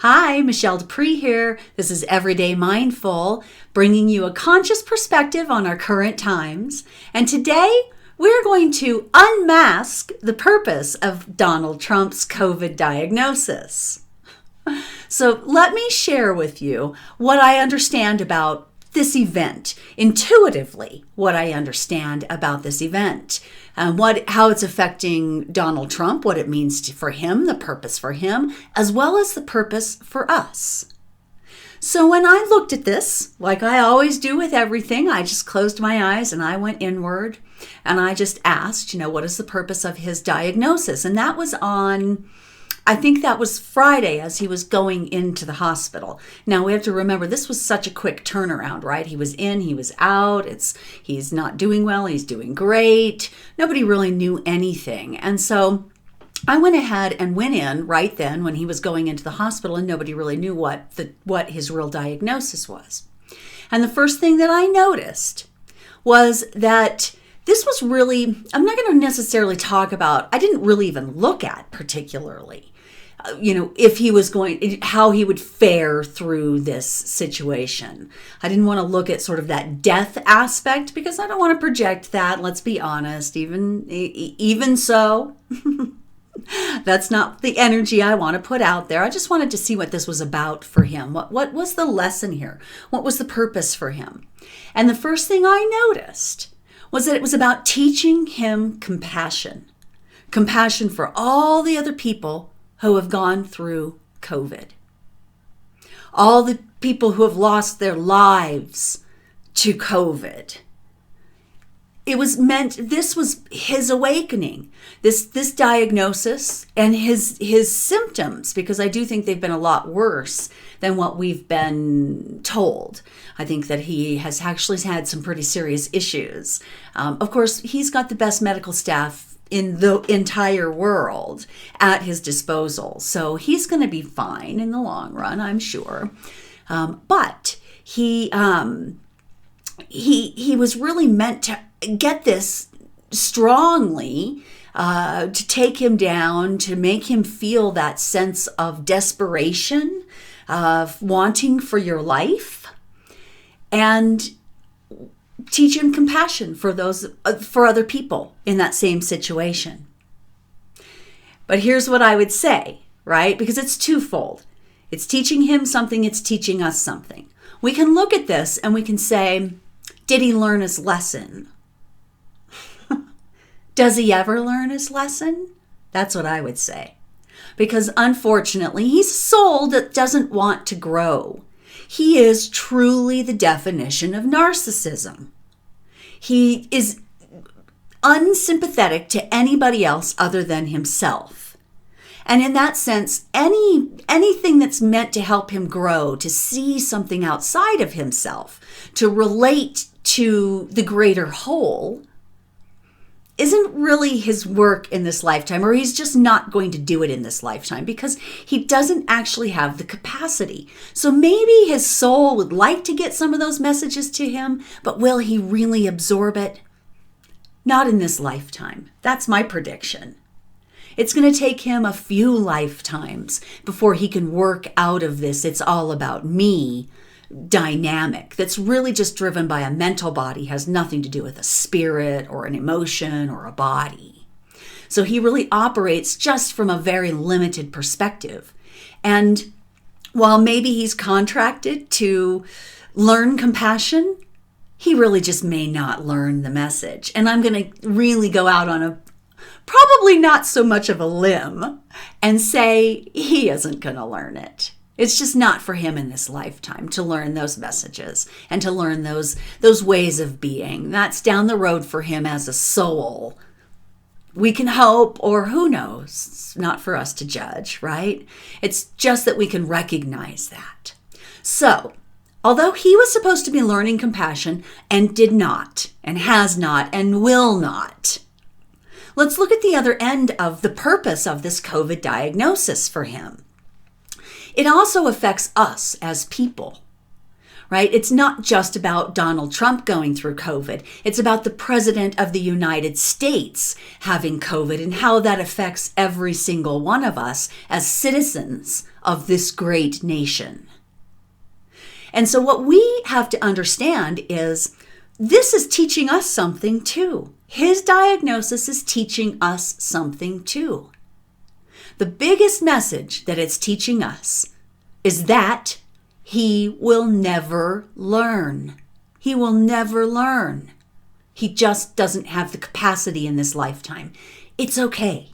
Hi, Michelle Dupree here. This is Everyday Mindful, bringing you a conscious perspective on our current times. And today, we're going to unmask the purpose of Donald Trump's COVID diagnosis. So let me share with you what I understand about this event, intuitively what I understand about this event, how it's affecting Donald Trump, what it means for him, the purpose for him, as well as the purpose for us. So when I looked at this, like I always do with everything, I just closed my eyes and I went inward and I just asked, what is the purpose of his diagnosis? And that was on, I think that was Friday as he was going into the hospital. Now we have to remember this was such a quick turnaround, right? He was in, he was out. He's not doing well, he's doing great. Nobody really knew anything. And so I went ahead and went in right then when he was going into the hospital and nobody really knew what his real diagnosis was. And the first thing that I noticed was that this was really, I'm not going to necessarily talk about, I didn't really even look at particularly, if he was how he would fare through this situation. I didn't want to look at sort of that death aspect because I don't want to project that, let's be honest, even so. That's not the energy I want to put out there. I just wanted to see what this was about for him. What was the lesson here? What was the purpose for him? And the first thing I noticed was that it was about teaching him compassion. Compassion for all the other people who have gone through COVID. All the people who have lost their lives to COVID. This was his awakening, this diagnosis and his symptoms, because I do think they've been a lot worse than what we've been told. I think that he has actually had some pretty serious issues. Of course, he's got the best medical staff in the entire world at his disposal. So he's going to be fine in the long run, I'm sure. But he was really meant to get this strongly, to take him down, to make him feel that sense of desperation, of wanting for your life, and teach him compassion for other people in that same situation. But here's what I would say, right? Because it's twofold. It's teaching him something, it's teaching us something. We can look at this and we can say, did he learn his lesson? Does he ever learn his lesson? That's what I would say. Because unfortunately, he's a soul that doesn't want to grow. He is truly the definition of narcissism. He is unsympathetic to anybody else other than himself. And in that sense, anything that's meant to help him grow, to see something outside of himself, to relate to the greater whole, isn't really his work in this lifetime, or he's just not going to do it in this lifetime because he doesn't actually have the capacity. So maybe his soul would like to get some of those messages to him, but will he really absorb it? Not in this lifetime. That's my prediction. It's going to take him a few lifetimes before he can work out of this "it's all about me" dynamic that's really just driven by a mental body, has nothing to do with a spirit or an emotion or a body. So he really operates just from a very limited perspective. And while maybe he's contracted to learn compassion, he really just may not learn the message. And I'm going to really go out on a probably not so much of a limb and say he isn't going to learn it. It's just not for him in this lifetime to learn those messages and to learn those ways of being. That's down the road for him as a soul. We can hope, or who knows, it's not for us to judge, right? It's just that we can recognize that. So, although he was supposed to be learning compassion and did not, and has not, and will not, let's look at the other end of the purpose of this COVID diagnosis for him. It also affects us as people, right? It's not just about Donald Trump going through COVID. It's about the president of the United States having COVID and how that affects every single one of us as citizens of this great nation. And so what we have to understand is this is teaching us something too. His diagnosis is teaching us something too. The biggest message that it's teaching us is that he will never learn. He will never learn. He just doesn't have the capacity in this lifetime. It's okay.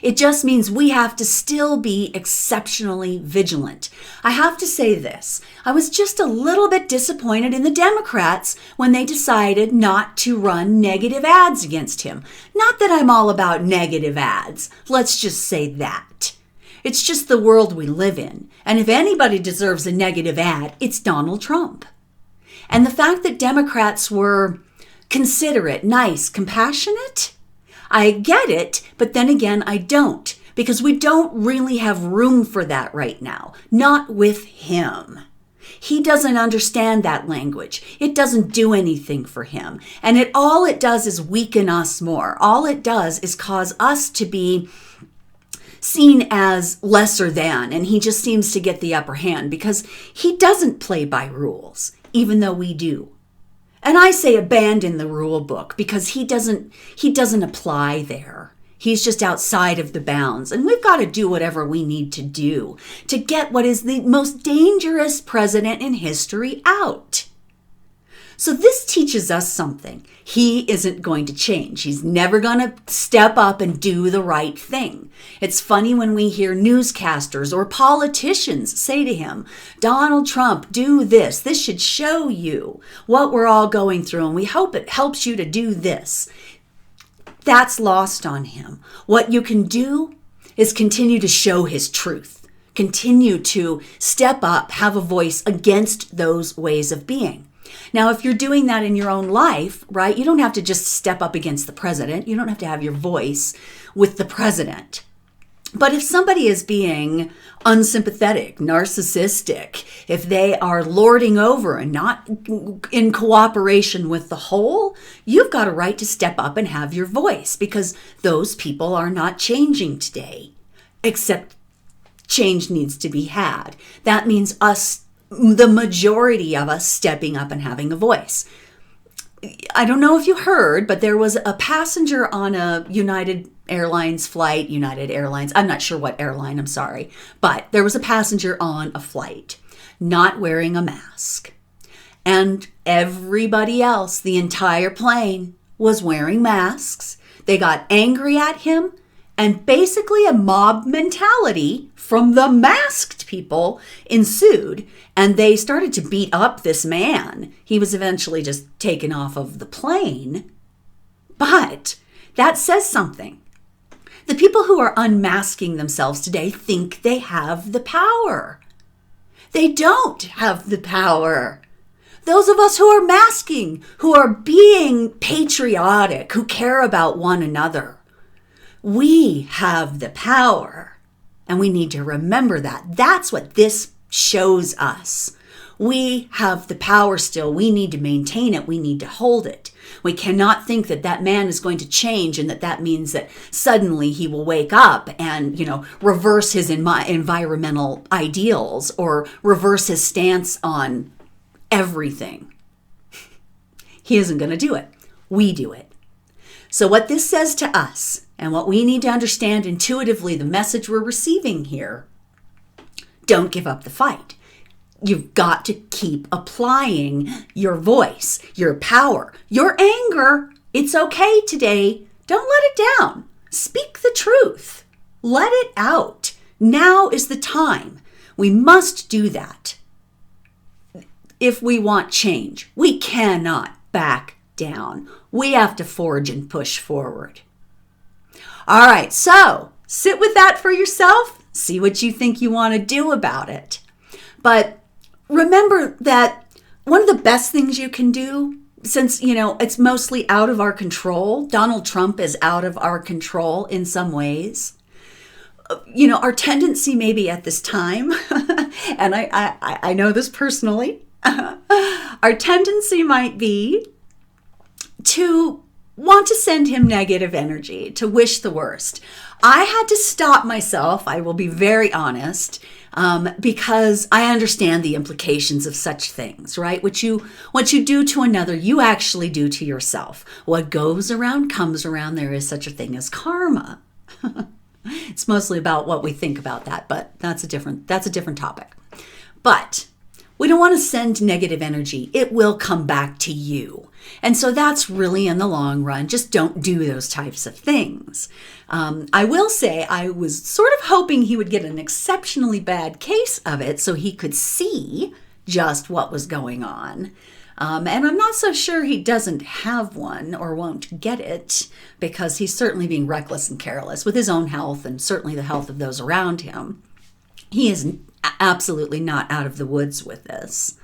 It just means we have to still be exceptionally vigilant. I have to say this. I was just a little bit disappointed in the Democrats when they decided not to run negative ads against him. Not that I'm all about negative ads. Let's just say that. It's just the world we live in. And if anybody deserves a negative ad, it's Donald Trump. And the fact that Democrats were considerate, nice, compassionate, I get it, but then again, I don't, because we don't really have room for that right now. Not with him. He doesn't understand that language. It doesn't do anything for him. And all it does is weaken us more. All it does is cause us to be seen as lesser than, and he just seems to get the upper hand because he doesn't play by rules, even though we do. And I say abandon the rule book because he doesn't apply there. He's just outside of the bounds. And we've got to do whatever we need to do to get what is the most dangerous president in history out. So this teaches us something. He isn't going to change. He's never going to step up and do the right thing. It's funny when we hear newscasters or politicians say to him, Donald Trump, do this. This should show you what we're all going through, and we hope it helps you to do this. That's lost on him. What you can do is continue to show his truth. Continue to step up, have a voice against those ways of being. Now, if you're doing that in your own life, right, you don't have to just step up against the president. You don't have to have your voice with the president. But if somebody is being unsympathetic, narcissistic, if they are lording over and not in cooperation with the whole, you've got a right to step up and have your voice because those people are not changing today, except change needs to be had. That means us, the majority of us, stepping up and having a voice. I don't know if you heard, but there was a passenger on a United Airlines, I'm not sure what airline, I'm sorry, but there was a passenger on a flight not wearing a mask. And everybody else, the entire plane, was wearing masks. They got angry at him, and basically a mob mentality from the masked people ensued, and they started to beat up this man. He was eventually just taken off of the plane. But that says something. The people who are unmasking themselves today think they have the power. They don't have the power. Those of us who are masking, who are being patriotic, who care about one another, we have the power. And we need to remember that. That's what this shows us. We have the power still. We need to maintain it. We need to hold it. We cannot think that that man is going to change and that means that suddenly he will wake up and, reverse his environmental ideals or reverse his stance on everything. He isn't going to do it. We do it. So what this says to us and what we need to understand intuitively, the message we're receiving here, don't give up the fight. You've got to keep applying your voice, your power, your anger. It's okay today. Don't let it down. Speak the truth. Let it out. Now is the time. We must do that. If we want change, we cannot back down. We have to forge and push forward. All right, so sit with that for yourself. See what you think you want to do about it. But remember that one of the best things you can do, since, it's mostly out of our control, Donald Trump is out of our control in some ways. Our tendency maybe at this time, and I know this personally, Our tendency might be to want to send him negative energy, to wish the worst. I had to stop myself, I will be very honest, because I understand the implications of such things, right? What you do to another, you actually do to yourself. What goes around comes around. There is such a thing as karma. It's mostly about what we think about that, but that's a different topic. But we don't want to send negative energy. It will come back to you. And so that's really in the long run. Just don't do those types of things. I will say I was sort of hoping he would get an exceptionally bad case of it so he could see just what was going on. And I'm not so sure he doesn't have one or won't get it, because he's certainly being reckless and careless with his own health and certainly the health of those around him. He is absolutely not out of the woods with this.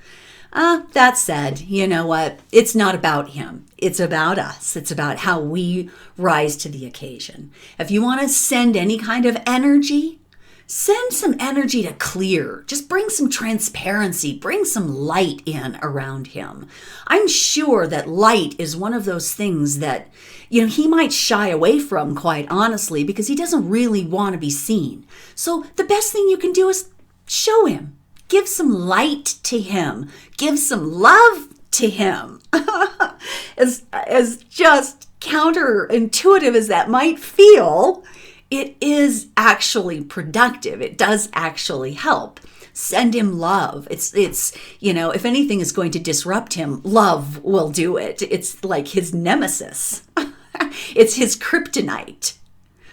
That said, you know what? It's not about him. It's about us. It's about how we rise to the occasion. If you want to send any kind of energy, send some energy to clear. Just bring some transparency. Bring some light in around him. I'm sure that light is one of those things that, he might shy away from, quite honestly, because he doesn't really want to be seen. So the best thing you can do is show him. Give some light to him. Give some love to him. As just counterintuitive as that might feel, it is actually productive. It does actually help. Send him love. It's if anything is going to disrupt him, love will do it. It's like his nemesis. It's his kryptonite.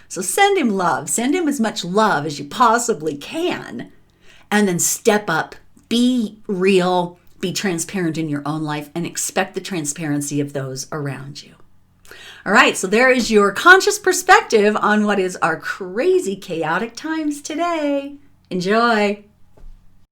So send him love. Send him as much love as you possibly can. And then step up, be real, be transparent in your own life, and expect the transparency of those around you. All right, so there is your conscious perspective on what is our crazy, chaotic times today. Enjoy.